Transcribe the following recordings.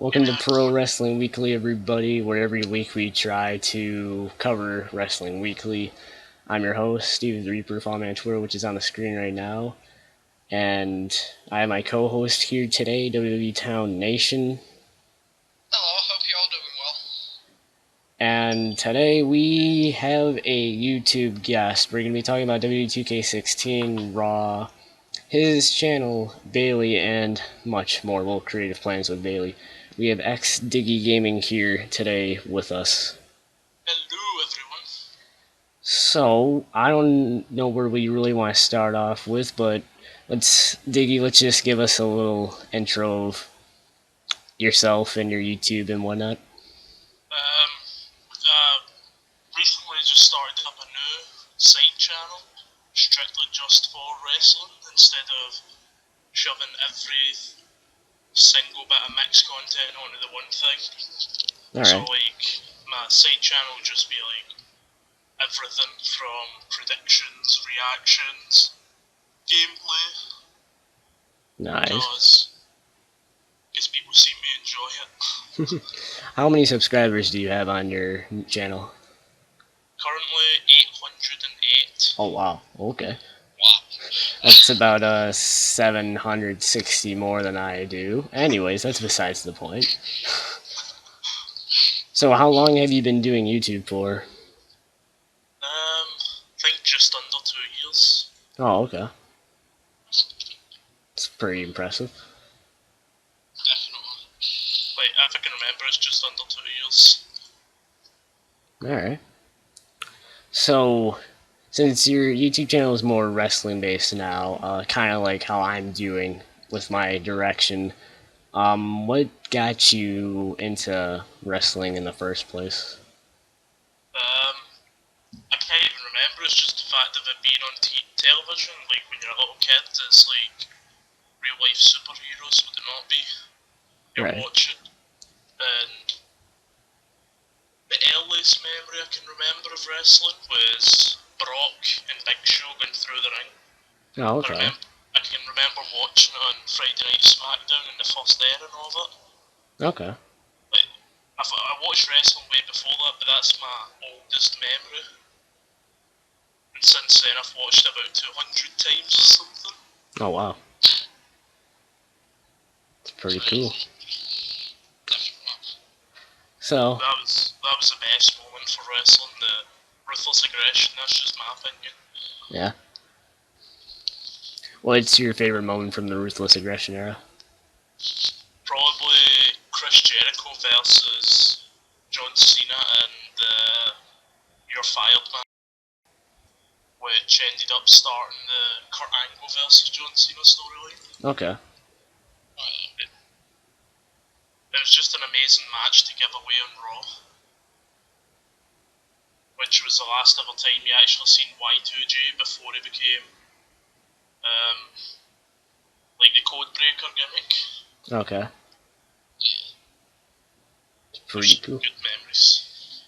Welcome to Pro Wrestling Weekly, everybody, where every week we try to cover Wrestling Weekly. I'm your host, Steve the Reaper. Follow me on Twitter, which is on the screen right now. And I have my co-host here today, WWE Town Nation. Hello, hope you're all doing well. And today we have a YouTube guest. We're going to be talking about WWE 2K16, Raw, his channel, Bayley, and much more. Well, creative plans with Bayley. We have DiggyGaming here today with us. Hello, everyone. So, I don't know where we really want to start off with, but let's just give us a little intro of yourself and your YouTube and whatnot. Recently just started up a new side channel, strictly just for wrestling, instead of shoving every single bit of mixed content onto the one thing. Alright. So, my side channel will just be, everything from predictions, reactions, gameplay. Nice. Because people seem to enjoy it. How many subscribers do you have on your channel? Currently 808. Oh wow, okay. Wow. That's about 760 more than I do. Anyways, that's besides the point. So how long have you been doing YouTube for? I think just under 2 years. Oh, okay. It's pretty impressive. Definitely. If I can remember, it's just under 2 years. Alright. So, since your YouTube channel is more wrestling based now, kind of like how I'm doing with my direction, what got you into wrestling in the first place? I can't even remember, it's just the fact of it being on television, when you're a little kid, it's like real life superheroes, would it not be? You're Right. watching, and the earliest memory I can remember of wrestling was Brock and Big Show going through the ring. Oh, okay. I can remember watching it on Friday Night SmackDown in the first airing of it. Okay. I watched wrestling way before that, but that's my oldest memory. And since then, I've watched about 200 times or something. Oh, wow. It's pretty cool. So that was the best moment for wrestling, the ruthless aggression. That's just my opinion. Yeah. What's your favorite moment from the Ruthless Aggression era? Probably Chris Jericho versus John Cena and You're Fired match, which ended up starting the Kurt Angle versus John Cena storyline. Okay. It was just an amazing match to give away on Raw, which was the last ever time you actually seen Y2J before he became the code breaker gimmick. Okay. It's pretty cool. Good memories.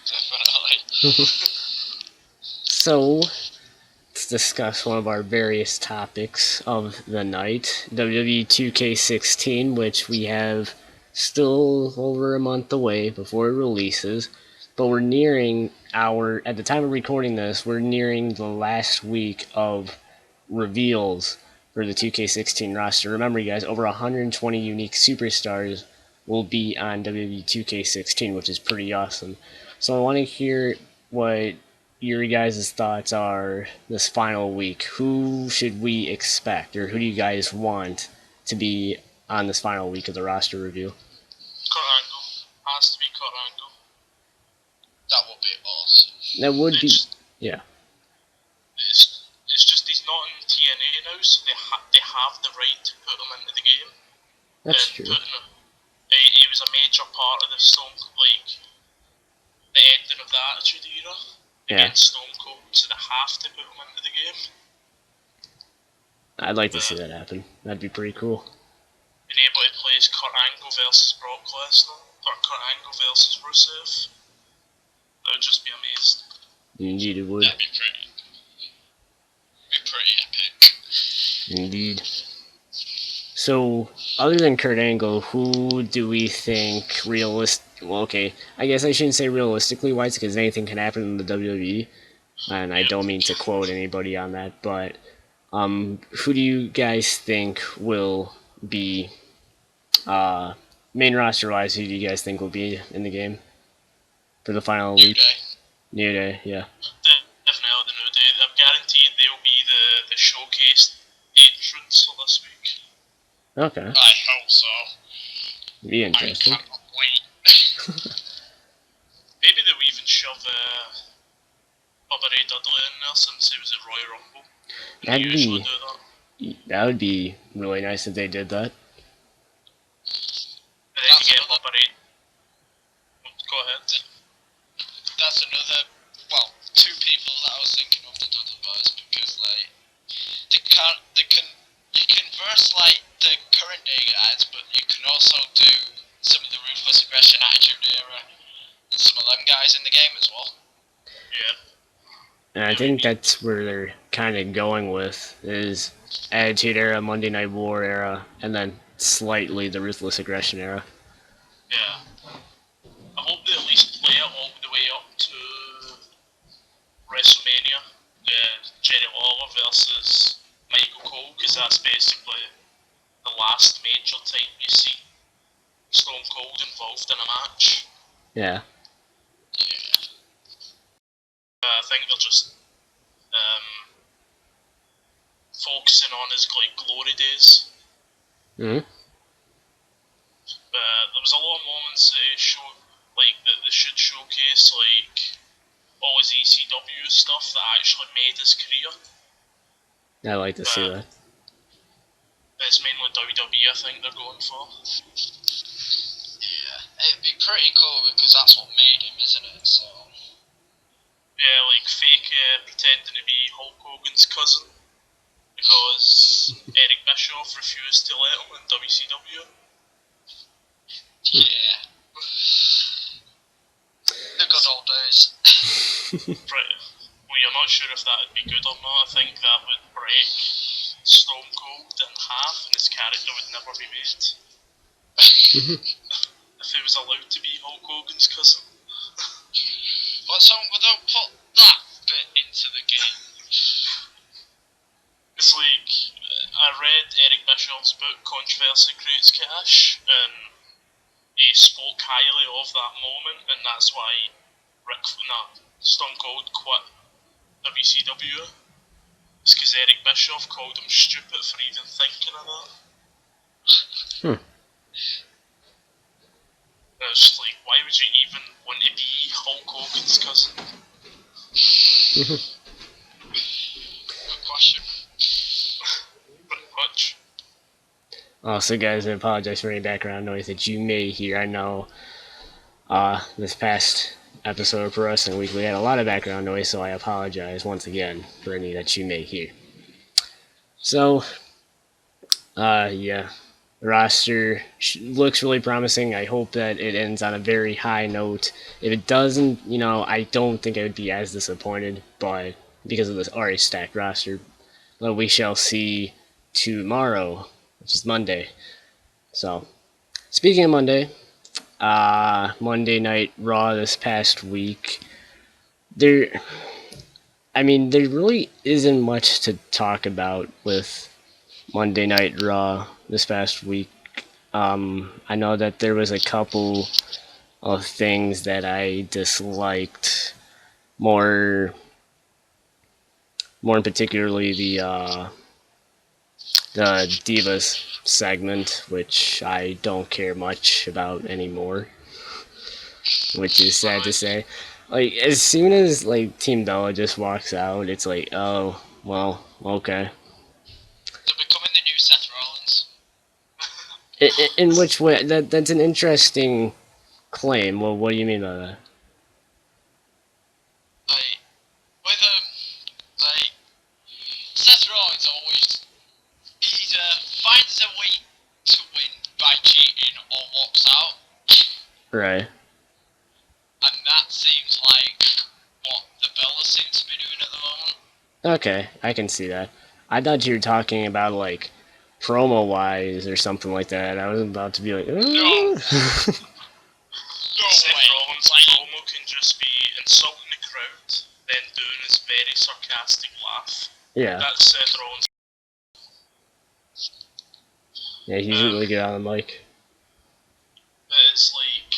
Definitely. So, let's discuss one of our various topics of the night. WWE 2K16, which we have still over a month away before it releases. But we're nearing at the time of recording this, we're nearing the last week of reveals for the 2K16 roster. Remember, you guys, over 120 unique superstars will be on WWE 2K16, which is pretty awesome. So I want to hear what your guys' thoughts are this final week. Who should we expect, or who do you guys want to be on this final week of the roster review? Kurt Angle. Has to be Kurt Angle. That would be awesome. That would be, yeah. It's just he's not in TNA now, so they have the right to put him into the game. That's true. He was a major part of the the ending of the Attitude Era against Stone Cold, so they have to put him into the game. I'd like to see that happen. That'd be pretty cool. Being able to play as Kurt Angle versus Brock Lesnar, or Kurt Angle versus Rusev, that would just be amazing. Indeed it would. That'd be pretty epic. Indeed. So, other than Kurt Angle, who do we think Well, okay, I guess I shouldn't say realistically wise because anything can happen in the WWE, and I Yep. don't mean to quote anybody on that, but who do you guys think will be main roster wise? Who do you guys think will be in the game for the final New week? Day. New Day, yeah. Definitely the New Day. I'm guaranteed they'll be the showcase entrance for this week. Okay, I hope so. be I interesting. cannot wait. Maybe they'll even shove Bubba Ray Dudley in there since he was at Royal Rumble. They That'd usually be do that. that would be really nice if they did that. And then you get Bubba Ray. Go ahead. That's another, well, two people that I was thinking of the Dudley Boys because like you can verse like the current day guys, but you can also do some of the Ruthless Aggression Attitude Era and some of them guys in the game as well. Yeah. And I think that's where they're kind of going with is Attitude Era, Monday Night War era, and then slightly the Ruthless Aggression era. Yeah. I hope they at least play it all the way up to WrestleMania. Jerry Lawler versus Michael Cole, because that's basically the last major time you see Stone Cold involved in a match. Yeah. I think they're just focusing on his like glory days. Mm-hmm. There was a lot of moments that they should showcase like all his ECW stuff that actually made his career. I like to see that. It's mainly WWE I think they're going for. Yeah, it'd be pretty cool because that's what made him, isn't it? So. Yeah, like fake pretending to be Hulk Hogan's cousin because Eric Bischoff refused to let him in WCW. Yeah. The good old days. Right. Well, you're not sure if that would be good or not. I think that would break Stone Cold in half and his character would never be made. If he was allowed to be Hulk Hogan's cousin. But so we don't put that bit into the game. It's like, I read Eric Bischoff's book, Controversy Creates Cash, and he spoke highly of that moment, and that's why Stone Cold quit WCW. It's because Eric Bischoff called him stupid for even thinking of that. And I was just like, why would you even want to be Hulk Hogan's cousin? Good question. Pretty much. Also, guys, I apologize for any background noise that you may hear. I know this past episode of Pro Wrestling Week we had a lot of background noise, so I apologize once again for any that you may hear. So, yeah, the roster looks really promising. I hope that it ends on a very high note. If it doesn't, I don't think I would be as disappointed, but because of this already stacked roster, but we shall see tomorrow, which is Monday. So, speaking of Monday, Monday Night Raw this past week, there really isn't much to talk about with Monday Night Raw this past week. I know that there was a couple of things that I disliked more in particularly the Divas segment, which I don't care much about anymore, which is sad to say. Like, as soon as like Team Bella just walks out, it's like, oh well, okay. They're becoming the new Seth Rollins. In which way? That's an interesting claim. Well, what do you mean by that? Like, with like, Seth Rollins always either finds a way to win by cheating or walks out. Right. And that seems like what the Bella seems to be doing at the moment. Okay, I can see that. I thought you were talking about like promo wise or something like that. I was about to be like, No. Seth Rollins' promo can just be insulting the crowd, then doing his very sarcastic laugh. yeah, That's Seth Rollins. yeah, he's really good on the mic. But it's like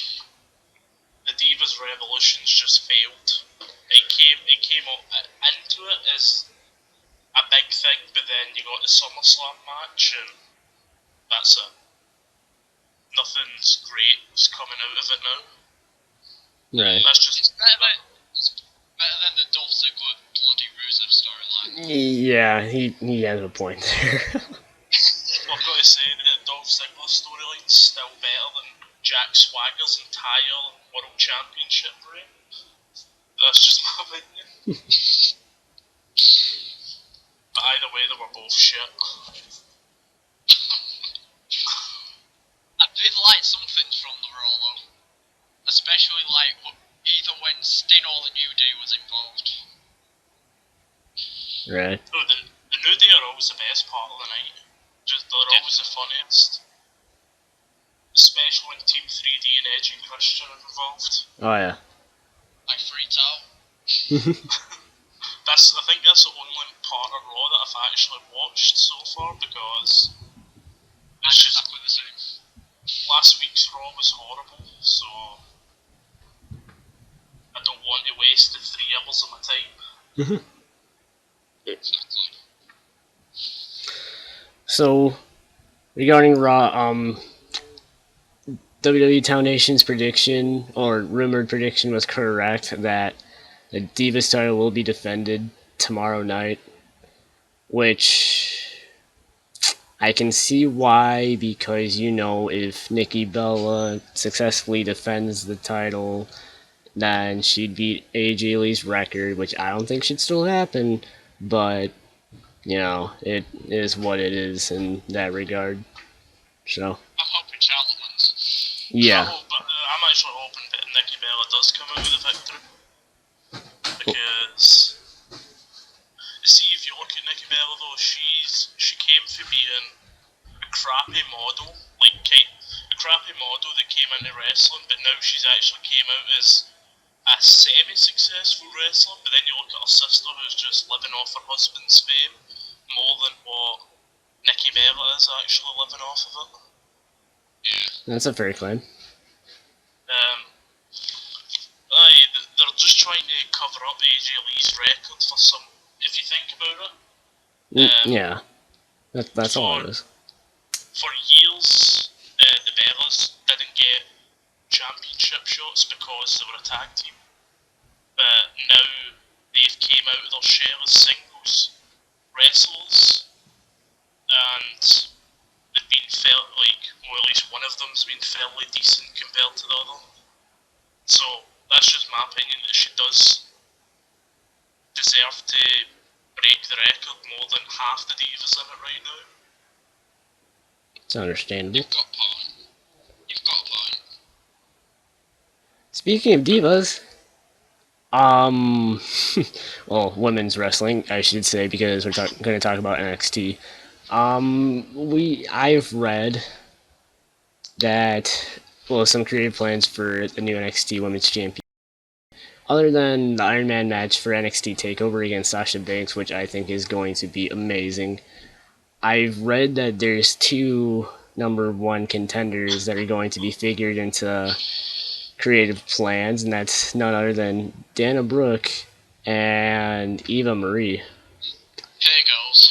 the Divas Revolution's just failed. It came up into it as a big thing, but then you got the SummerSlam match, and that's it. Nothing's great is coming out of it now. Right. That's just It's better than the Dolph Ziggler bloody Rusev storyline. Yeah, he has a point there. I've got to say the Dolph Ziggler storyline's still better than Jack Swagger's entire World Championship reign. That's just my opinion. But either way, they were both shit. I did like some things from the Raw though, especially like either when Sting or the New Day was involved. Right. Oh, the New Day are always the best part of the night. They're always the funniest. Especially when Team 3D and Edge and Christian are involved. Oh yeah. Like Freetown. I think that's the only part of Raw that I've actually watched so far because it's just exactly the same. last week's Raw was horrible, so I don't want to waste the 3 hours of my time. Exactly. So, regarding Raw, WWE Town Nation's prediction or rumored prediction was correct that the Divas title will be defended tomorrow night, which I can see why, because if Nikki Bella successfully defends the title, then she'd beat AJ Lee's record, which I don't think should still happen, but it is what it is in that regard. So I'm hoping Charlotte wins. yeah. I'm actually hoping that Nikki Bella does come out with a victory. Because, see, if you look at Nikki Bella though, she came from being a crappy model, a crappy model that came into wrestling, but now she's actually came out as a semi-successful wrestler. But then you look at her sister who's just living off her husband's fame more than what Nikki Bella is actually living off of it. Yeah. That's a fair claim. They're just trying to cover up AJ Lee's record for some. If you think about it, Yeah, that's all it is. for years, the Bellas didn't get championship shots because they were a tag team. But now they've came out of their shell as singles wrestlers, and they've been or at least one of them's been fairly decent compared to the other. So that's just my opinion that she does deserve to break the record more than half the divas in it right now. It's understandable. You've got a point. You've got a point. Speaking of divas, well, women's wrestling, I should say, because we're going to talk about NXT. I've read that, well, some creative plans for the new NXT Women's Champion. Other than the Iron Man match for NXT TakeOver against Sasha Banks, which I think is going to be amazing, I've read that there's 2 number 1 contenders that are going to be figured into creative plans, and that's none other than Dana Brooke and Eva Marie. Hey, girls.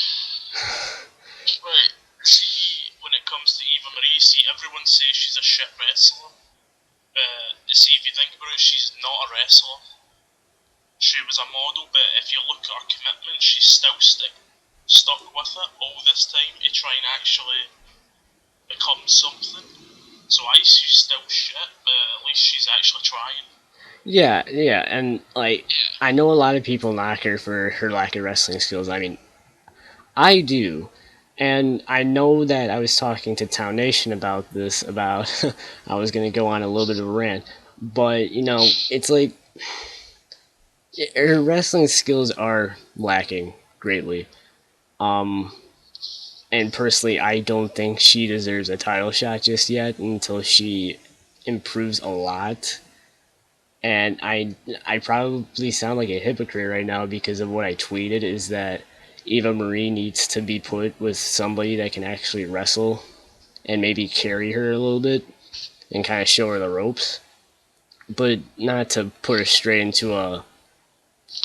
Right, see, when it comes to Eva Marie, everyone says she's a shit wrestler. If you think about it, she's not a wrestler. She was a model, but if you look at her commitment, she's still stuck with it all this time to try and actually become something. So she's still shit, but at least she's actually trying. Yeah, and I know a lot of people knock her for her lack of wrestling skills. I mean, I do. And I know that I was talking to Town Nation about this, I was going to go on a little bit of a rant, but, it's like, her wrestling skills are lacking greatly. And personally, I don't think she deserves a title shot just yet until she improves a lot. And I probably sound like a hypocrite right now because of what I tweeted is that Eva Marie needs to be put with somebody that can actually wrestle and maybe carry her a little bit and kind of show her the ropes. But not to put her straight into a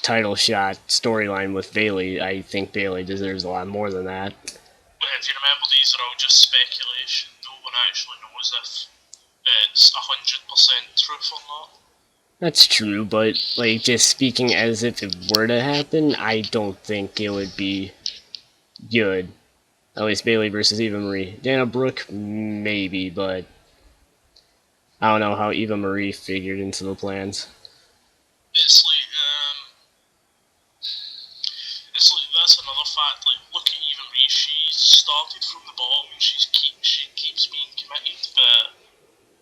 title shot storyline with Bayley. I think Bayley deserves a lot more than that. But if you remember, these are all just speculation. No one actually knows if it's 100% truth or not. That's true, but like just speaking as if it were to happen, I don't think it would be good. At least Bayley versus Eva Marie. Dana Brooke, maybe, but I don't know how Eva Marie figured into the plans. It's like, that's another fact. Like, look at Eva Marie. She's started from the bottom and she keeps being committed. But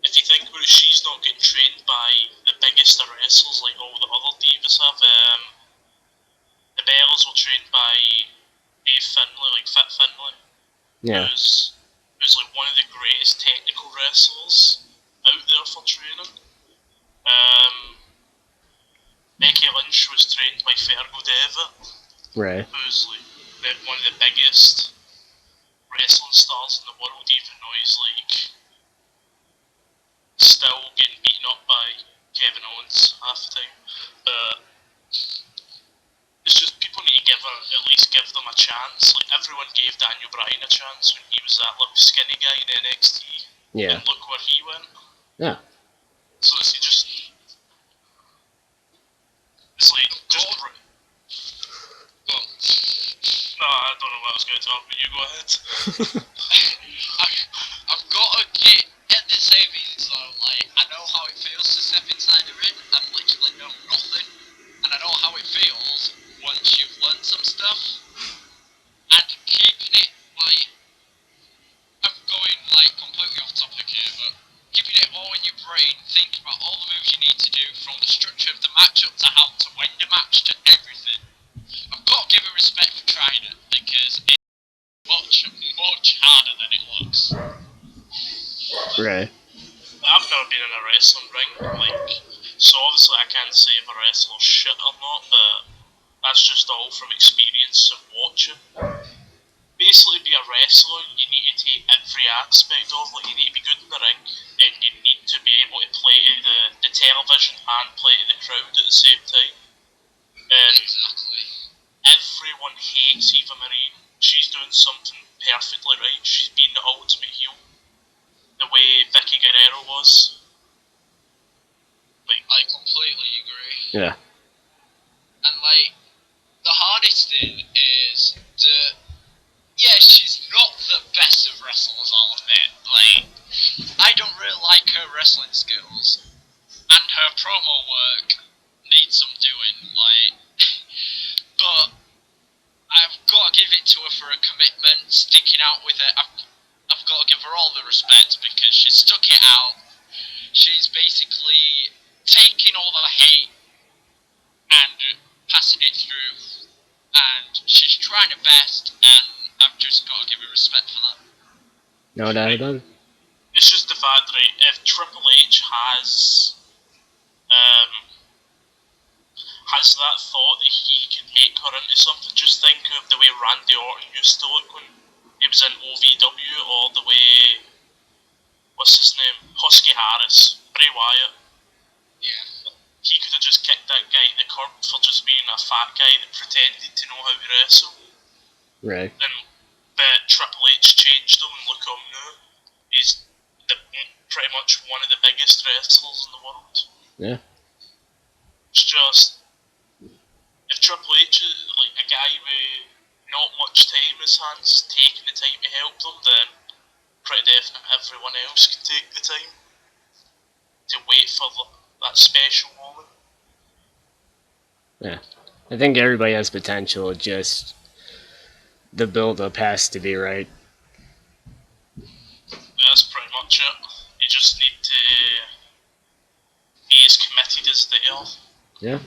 if you think about it, she's not getting trained by the biggest of wrestlers like all the other divas have. The Bellas were trained by Dave Finlay, like Fit Finlay, Yeah, who's like one of the greatest technical wrestlers out there for training. Becky Lynch was trained by Fergal Devitt, right. who's like one of the biggest wrestling stars in the world, even though he's like still getting beaten up by Kevin Owens half the time. But it's just people need to at least give them a chance. Like everyone gave Daniel Bryan a chance when he was that little skinny guy in NXT. Yeah. And look where he went. Yeah. So it's just no, I don't know what I was going to talk, but you go ahead. I've got to get at the savings though. Like, I know how it feels to step inside the ring and literally know nothing, and I know how it feels once you've learned some stuff. And keeping it like, I'm going like completely off topic here, but keeping it all in your brain, thinking about all the moves you need to do from the structure of the match up to how to win the match to everything. I've got to give it respect for trying it because it's much harder than it looks. Right. I've never been in a wrestling ring, so obviously I can't say if a wrestler's shit or not, but that's just all from experience of watching. Basically, to be a wrestler, you need to take every aspect of it. You need to be good in the ring, and you need to be able to play to the television and play to the crowd at the same time. And Exactly. everyone hates Eva Marie. She's doing something perfectly right. She's been the ultimate heel. The way Vicky Guerrero was. I completely agree. Yeah. And the hardest thing is that, yeah, she's not the best of wrestlers, I'll admit. I don't really like her wrestling skills, and her promo work needs some doing, but I've got to give it to her for her commitment, sticking out with it. I've got to give her all the respect because she stuck it out. She's basically taking all the hate and passing it through, and she's trying her best, and I've just got to give her respect for that. No doubt about it. It's just the fact, right, if Triple H has that thought that he can make her into something, just think of the way Randy Orton used to look when he was in OVW, or the way, what's his name, Husky Harris, Bray Wyatt. Yeah. He could have just kicked that guy to the curb for just being a fat guy that pretended to know how to wrestle. Right. But Triple H changed him, and look at him now. He's pretty much one of the biggest wrestlers in the world. Yeah. It's just, if Triple H is like a guy with not much time in his hands, taking the time to help them, then pretty definitely everyone else can take the time to wait for that special moment. Yeah. I think everybody has potential, just the build-up has to be right. That's pretty much it. You just need to be as committed as they are. Yeah.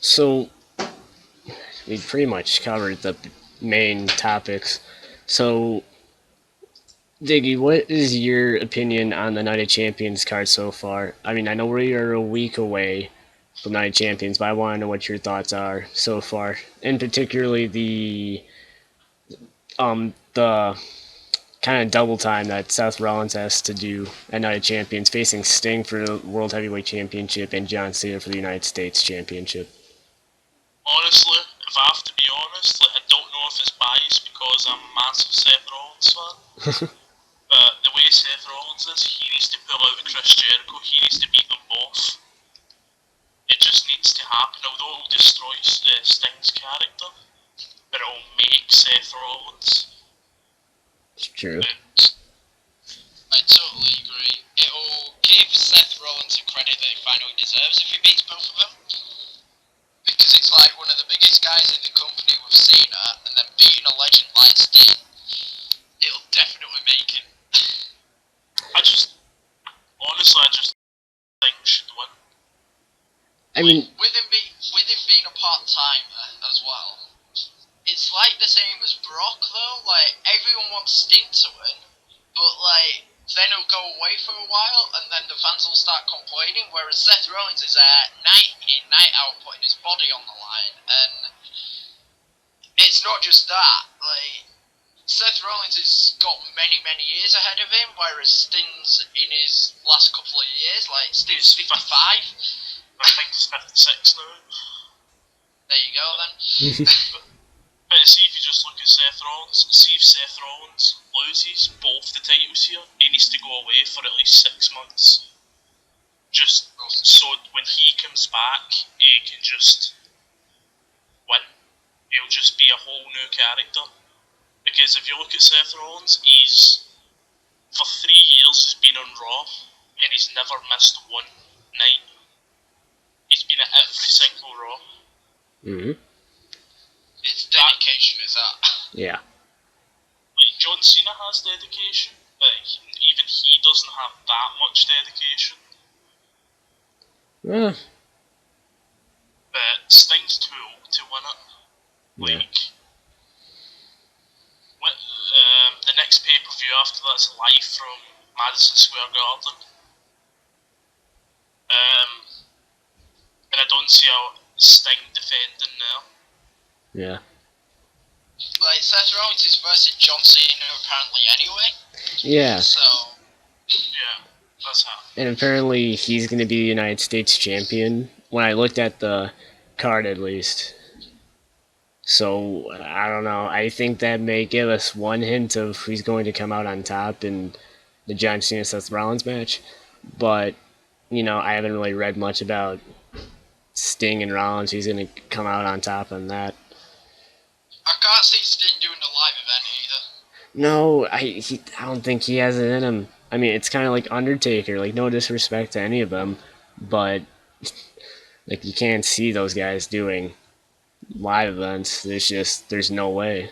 So, we pretty much covered the main topics. So, Diggy, what is your opinion on the Night of Champions card so far? I mean, I know we are a week away from Night of Champions, but I want to know what your thoughts are so far, and particularly the kind of double time that Seth Rollins has to do at Night of Champions, facing Sting for the World Heavyweight Championship and John Cena for the United States Championship. Honestly, if I have to be honest, like, I don't know if it's biased because I'm a massive Seth Rollins fan. But the way Seth Rollins is, he needs to pull out with Chris Jericho. He needs to beat them both. It just needs to happen. Although it'll destroy Sting's character, but it'll make Seth Rollins. It's true. I totally agree. It'll give Seth Rollins the credit that he finally deserves if he beats both of them. Because it's like one of the biggest guys in the company with Cena, and then being a legend like Sting, it'll definitely make him. Honestly, I just think should win. I mean, with him being a part-timer as well, it's like the same as Brock though. Like, everyone wants Sting to win, but like then he'll go away for a while, and then the fans will start complaining. Whereas Seth Rollins is night in, night out, putting his body on the line, and it's not just that. Like, Seth Rollins has got many years ahead of him, whereas Sting's in his last couple of years. Like, Sting's 55. I think he's 56 now. There you go then. But see, if you just look at Seth Rollins, see if Seth Rollins loses both the titles here, he needs to go away for at least 6 months. Just so when he comes back, he can just win. He'll just be a whole new character. Because if you look at Seth Rollins, for 3 years he's been on Raw, and he's never missed one night. He's been at every single Raw. mm-hmm. It's dedication, is that? Yeah. Like, John Cena has dedication, but even he doesn't have that much dedication. Yeah. But Sting's too old to win it. Like, the next pay-per-view after that's live from Madison Square Garden. And I don't see how Sting defending now. Yeah. Like, Seth Rollins is versus John Cena apparently anyway. Yeah. So, yeah, that's how. And apparently he's going to be the United States champion, when I looked at the card at least. So, I don't know. I think that may give us one hint of who's going to come out on top in the John Cena-Seth Rollins match. But, I haven't really read much about Sting and Rollins. Who's going to come out on top on that. I can't see Sting doing a live event either. No, I don't think he has it in him. I mean, it's kind of like Undertaker. Like, no disrespect to any of them, but like, you can't see those guys doing live events. There's no way.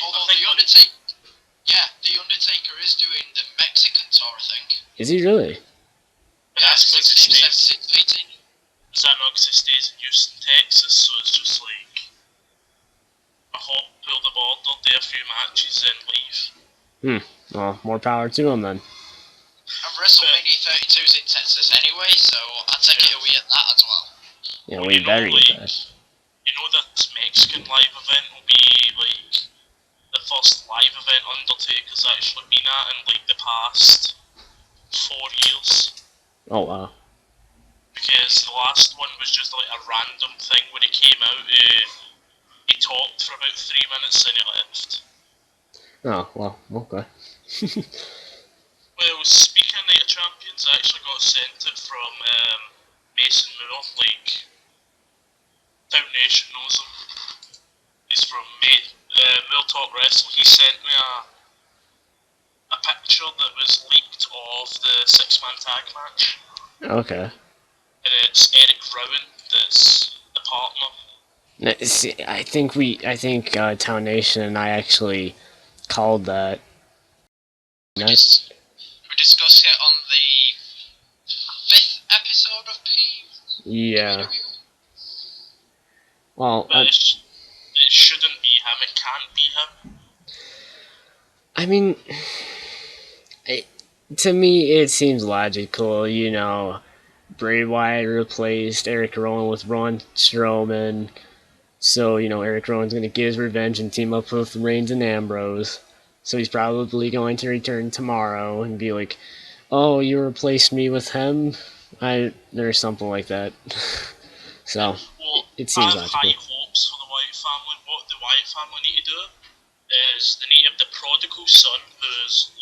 Although the Undertaker is doing the Mexican tour, I think. Is he really? But that's because it 16, stays. 17, 18. Is that not because it stays in Houston, Texas? So it's just like a hop, pull the border, do a few matches, then leave. Well, more power to him then. And WrestleMania 32's in Texas anyway, so I take it away at that as well. Yeah, Well, we better get that. This Mexican live event will be like the first live event Undertaker's actually been at in like the past 4 years. Oh wow. Because the last one was just like a random thing when he came out. He talked for about 3 minutes and he left. Oh well, okay. Well, speaking of Night of Champions, I actually got sent it from Mason Moore. Like, Town Nation knows him. He's from Moore Talk Wrestling. He sent me a picture that was leaked of the 6-man tag match. Okay. And it's Eric Rowan that's the partner. See, I think Town Nation and I actually called that. We discussed it on the 5th episode of Yeah. PWW. Well, But it's him, it can't be him. I mean, to me, it seems logical. Bray Wyatt replaced Eric Rowan with Braun Strowman. So, Eric Rowan's going to get his revenge and team up with Reigns and Ambrose. So he's probably going to return tomorrow and be like, oh, you replaced me with him? There's something like that. So, well, it seems I have logical. high hopes for the Wyatt family. What the Wyatt family need to do is they need to have the prodigal son, who's,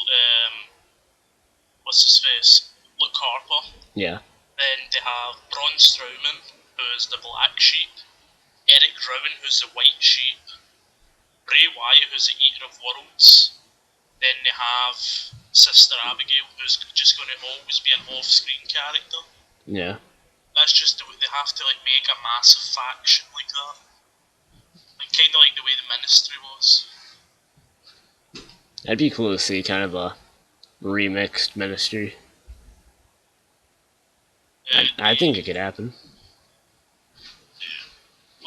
what's his face? Luke Harper. Yeah. Then they have Braun Strowman, who's the black sheep. Eric Rowan, who's the white sheep. Bray Wyatt, who's the Eater of Worlds. Then they have Sister Abigail, who's just going to always be an off-screen character. Yeah. That's just the way they have to make a massive faction like that. Kind of like the way the Ministry was. That'd be cool to see, kind of a remixed Ministry. I think it could happen.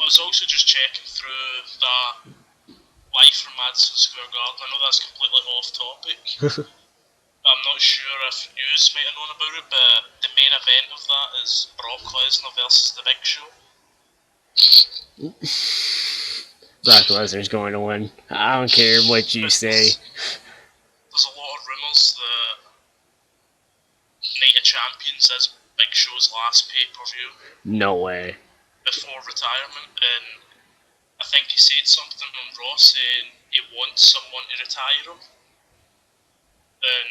I was also just checking through that Life from Madison Square Garden. I know that's completely off topic. I'm not sure if you might have known about it, but the main event of that is Brock Lesnar versus The Big Show. Brock Lesnar's going to win. I don't care what you say. There's a lot of rumours that Night of Champions is Big Show's last pay-per-view. No way. Before retirement, and I think he said something on Raw saying he wants someone to retire him. And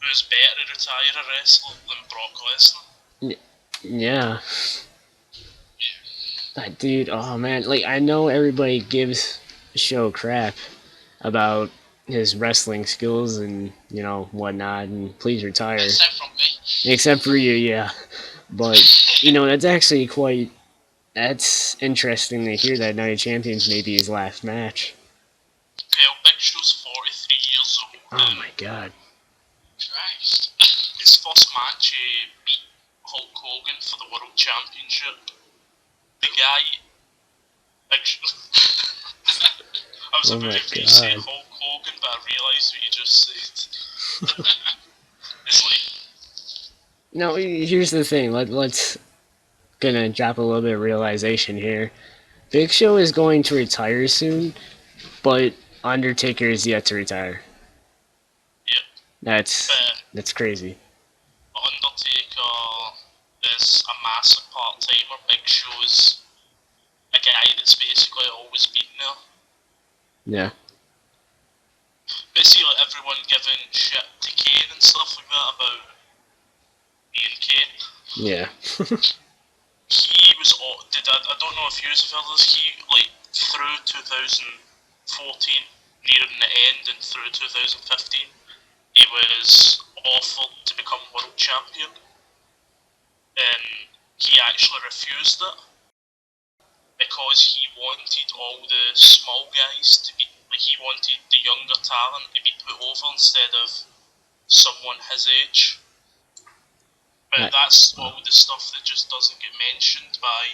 who's better to retire a wrestler than Brock Lesnar? Yeah. That dude, oh man, I know everybody gives Show crap about his wrestling skills and, whatnot, and please retire. Except from me. Except for you, yeah. But, that's actually that's interesting to hear that Night of Champions may be his last match. Well, Big Show's 43 years old. Oh my god. Christ. His first match, he beat Hulk Hogan for the World Championship. The guy... Big Show... I was about to say Hulk Hogan, but I realised what you just said. It's like... No, here's the thing. Let's gonna drop a little bit of realization here. Big Show is going to retire soon, but Undertaker is yet to retire. Yep. That's crazy. Undertaker is a massive part-timer. Big Show is a guy that's basically always been there. Yeah. Basically, everyone giving shit to Kane and stuff like that about Ian Kane. Yeah. He was, I don't know if you have heard this, he, through 2014, nearing the end and through 2015, he was offered to become world champion, and he actually refused it, because he wanted all the small guys to be, he wanted the younger talent to be put over instead of someone his age. But that's all the stuff that just doesn't get mentioned by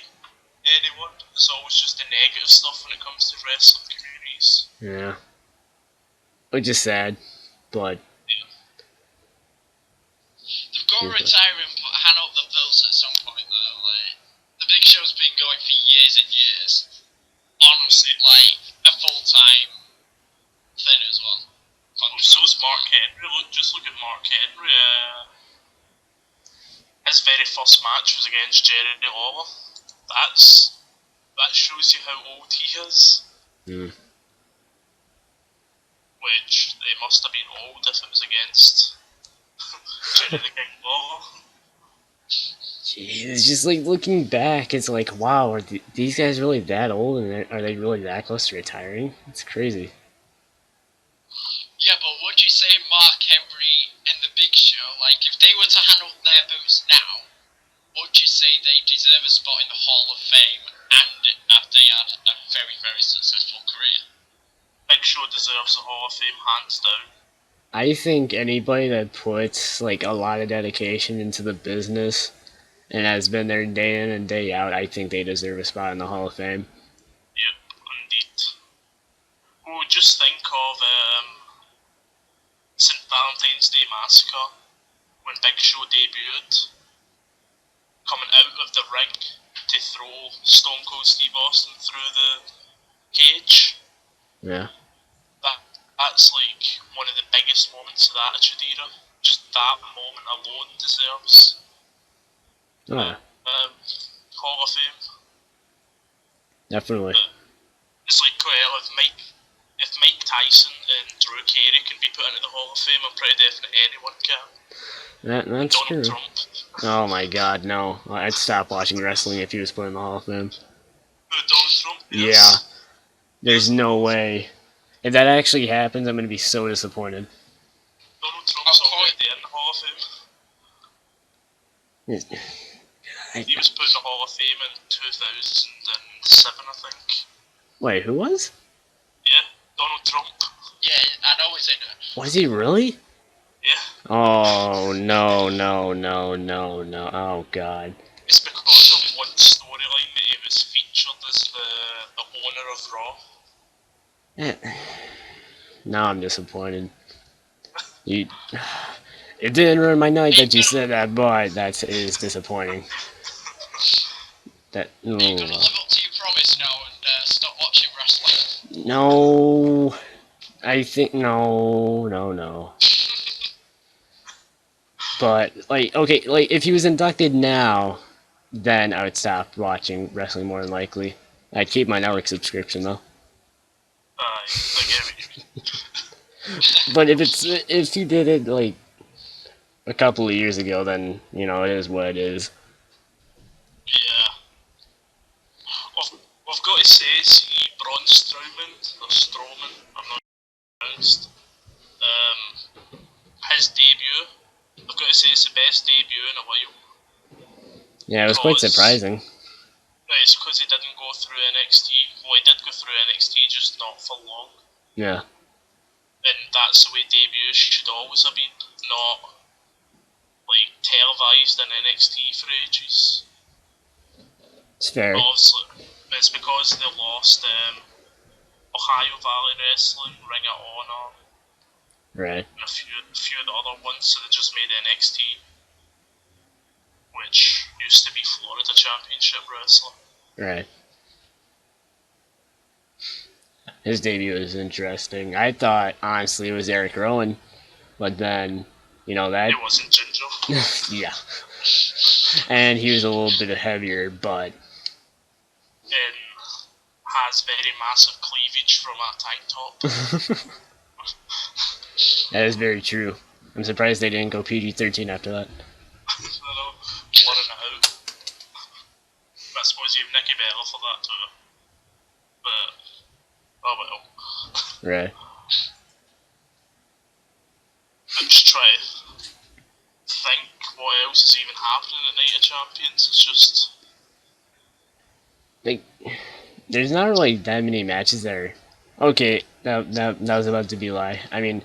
anyone. It's always just the negative stuff when it comes to wrestling communities. Yeah. Which is sad, but... Yeah. They've got to retire and hand up the belts at some point, though. The Big Show's been going for years and years. On, a full-time thing as well. So's Mark Henry. Just look at Mark Henry. His very first match was against Jerry Lawler. That shows you how old he is. Mm. Which they must have been old if it was against Jerry the King Lawler. Jeez, it's just looking back, it's wow, are these guys really that old, and are they really that close to retiring? It's crazy. Yeah, but would you say Mark Henry and the Big Show, if they were to handle their boots now, would you say they deserve a spot in the Hall of Fame and after they had a very, very successful career? Big Show deserves the Hall of Fame, hands down. I think anybody that puts a lot of dedication into the business and has been there day in and day out, I think they deserve a spot in the Hall of Fame. Yep, indeed. Well, just think of St. Valentine's Day Massacre when Big Show debuted, coming out of the ring to throw Stone Cold Steve Austin through the cage. Yeah. That's like one of the biggest moments of the Attitude Era. Just that moment alone deserves Oh, yeah. Hall of Fame. Definitely. It's like, well, if Mike Tyson and Drew Carey can be put into the Hall of Fame, I'm pretty definite anyone can. That's Donald true. Trump. Oh my god, no. I'd stop watching wrestling if he was put in the Hall of Fame. Donald Trump, Yeah. yes. There's no way. If that actually happens, I'm going to be so disappointed. Donald Trump's already in the Hall of Fame. He was put in the Hall of Fame in 2007, I think. Wait, who was? Yeah, Donald Trump. Yeah, I know he's in it. Was he really? Yeah. Oh, no. Oh, God. It's because of one storyline that he was featured as the owner of Raw. Now I'm disappointed. It didn't ruin my night that you said that, but that is disappointing. Are you gonna live up to your promise now and stop watching wrestling? No. I think no. But okay, if he was inducted now, then I would stop watching wrestling more than likely. I'd keep my network subscription though. I get what you mean. But if he did it a couple of years ago, then it is what it is. Yeah. I've got to say, see Braun Strowman, I'm not pronounced. His debut, I've got to say it's the best debut in a while. Yeah, it was quite surprising. Right, it's because he didn't go through NXT. Well, he did go through NXT, just not for long. Yeah. And that's the way debuts should always have been, not televised in NXT for ages. It's fair. Obviously, it's because they lost Ohio Valley Wrestling, Ring of Honor, Right. and a few of the other ones, so they just made NXT, which used to be Florida Championship Wrestling. Right. His debut was interesting. I thought, honestly, it was Eric Rowan, but then, that... It wasn't Ginger. Yeah. And he was a little bit heavier, but... And has very massive cleavage from a tank top. That is very true. I'm surprised they didn't go PG-13 after that. Blurring it out. I suppose you have Nikki Bella for that too. But, oh well. Right. I'm just trying to think what else is even happening at Night of Champions. It's just... There's not really that many matches that are... Okay, that was about to be a lie. I mean,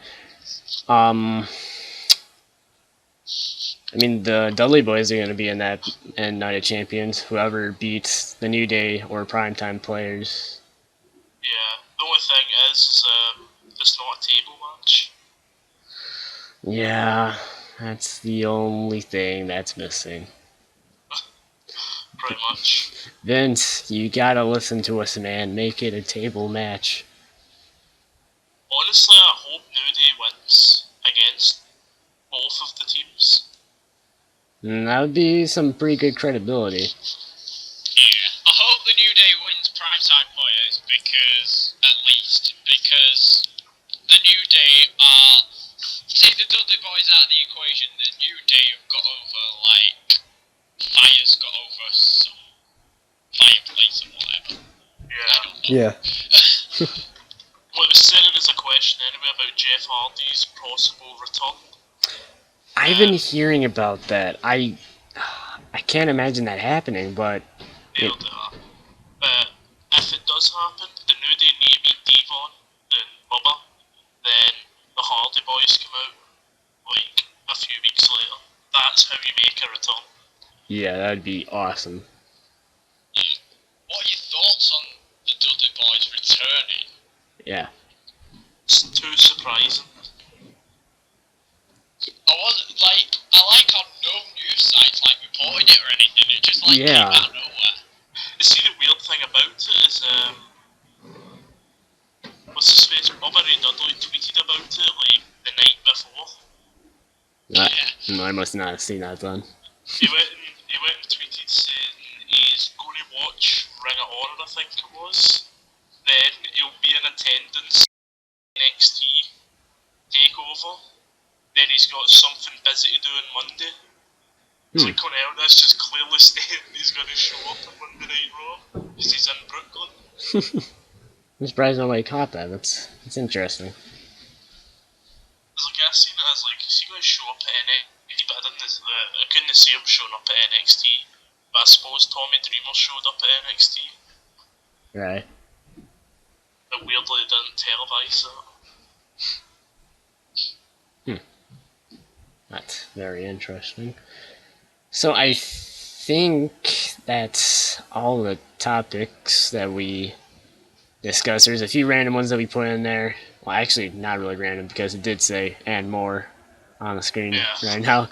the Dudley Boys are going to be in that and Night of Champions. Whoever beats the New Day or Primetime players. Yeah, the only thing is it's not a table match. Yeah, that's the only thing that's missing. Pretty much. Vince, you gotta listen to us, man. Make it a table match. Honestly, I hope New Day wins against both of the teams. That would be some pretty good credibility. Yeah, I hope the New Day wins primetime players because the New Day are... Take the Dudley Boys out of the equation, the New Day have got over, Fire's got over some fireplace or whatever. Yeah. Yeah. Well, it was said it was a question anyway about Jeff Hardy's possible return. I've been hearing about that. I can't imagine that happening, but... But if it does happen, the New Day need to beat Devon and Bubba, then the Hardy Boys come out, a few weeks later. That's how you make a return. Yeah, that'd be awesome. Yeah. What are your thoughts on the Dudley Boys returning? Yeah. too surprising. I like on no news sites like reporting it or anything. It just like Yeah. came out of nowhere. You see, the weird thing about it is, what's his face? Robert Ray Dudley tweeted about it like the night before. I must not have seen that then. He went and tweeted saying he's going to watch Ring of Honor, I think it was. Then he'll be in attendance NXT takeover. Then he's got something busy to do on Monday. So Cornell, that's just clearly stating he's going to show up on Monday Night Raw because he's in Brooklyn. I'm surprised nobody caught that. That's interesting. Because like, I seen it as like, is he going to show up at NXT? But I couldn't see him showing up at NXT. But I suppose Tommy Dreamer showed up at NXT. Right. But weirdly, they didn't televise it. That's very interesting. So I think that's all the topics that we discussed. There's a few random ones that we put in there. Well, actually, not really random because it did say "and more" on the screen right now.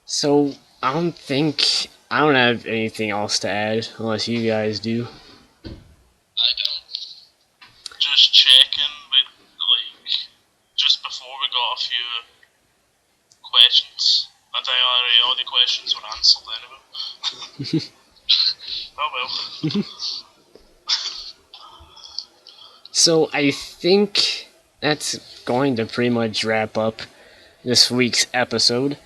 So I don't have anything else to add unless you guys do. I don't. Just checking with, like, just before we got a few questions. I think already all the questions were answered anyway. Oh well. So I think that's going to pretty much wrap up this week's episode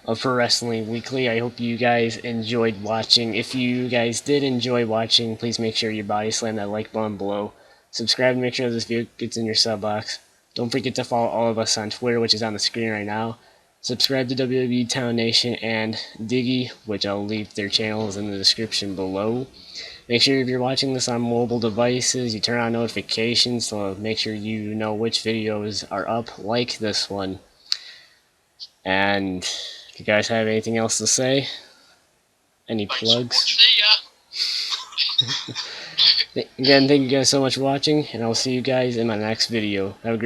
of Pro Wrestling Weekly. I hope you guys enjoyed watching. If you guys did enjoy watching, please make sure you body slam that like button below. Subscribe to make sure this video gets in your sub box. Don't forget to follow all of us on Twitter, which is on the screen right now. Subscribe to WWE Town Nation and Diggy, which I'll leave their channels in the description below. Make sure if you're watching this on mobile devices, you turn on notifications so make sure you know which videos are up, like this one. And if you guys have anything else to say, any plugs? See ya! Again, thank you guys so much for watching, and I'll see you guys in my next video. Have a great